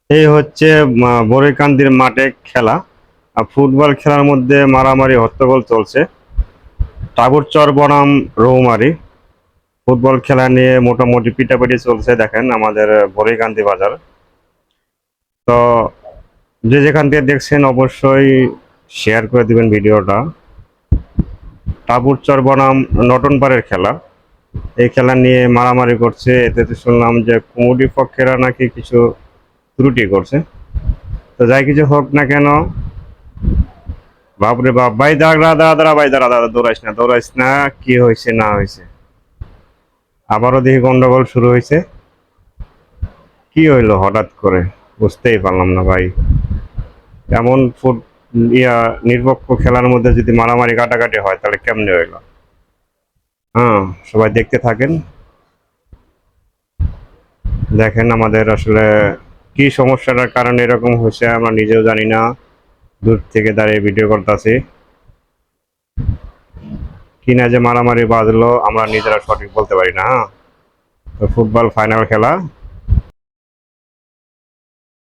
এই হচ্ছে বড়ইকান্দির মাঠে খেলা। আর ফুটবল খেলার মধ্যে মারামারি হট্টগোল চলছে। টাবুরচর বনাম রৌমারী ফুটবল খেলা নিয়ে মোটামুটি পিটাপিটি চলছে। দেখেন আমাদের বড়ইকান্দি বাজার। তো যে যেখান থেকে দেখছেন অবশ্যই শেয়ার করে দিবেন ভিডিওটা। টাবুরচর বনাম নটনপাড়ের খেলা। এই খেলা নিয়ে মারামারি করছে। এতে তো শুনলাম যে কমিটি পক্ষেরা নাকি কিছু ত্রুটি করছে। তো যাই কিছু হোক না কেন, বাপরে বাপ, ভাই দাঁড়া দাঁড়া দাঁড়া, ভাই দাঁড়া দাঁড়া, দৌড়াইস না, কি হয়েছে না হয়েছে। আবারও দেখি গন্ডগোল শুরু হয়েছে। কি হইলো হঠাৎ করে, বুঝতেই পারলাম না ভাই। এমন ইয়া নিরপেক্ষ খেলার মধ্যে যদি মারামারি কাটাকাটি হয় তাহলে কেমনে হইলো। হ্যাঁ, সবাই দেখতে থাকেন। দেখেন আমাদের আসলে কি সমস্যাটার কারণে এরকম হয়েছে আমরা নিজেও জানি না। দূর থেকে দাঁড়িয়ে ভিডিও করতেছি। কি না যে মারামারি বাজলো আমরা নিজেরা সঠিক বলতে পারি না। হ্যাঁ, তো ফুটবল ফাইনাল খেলা।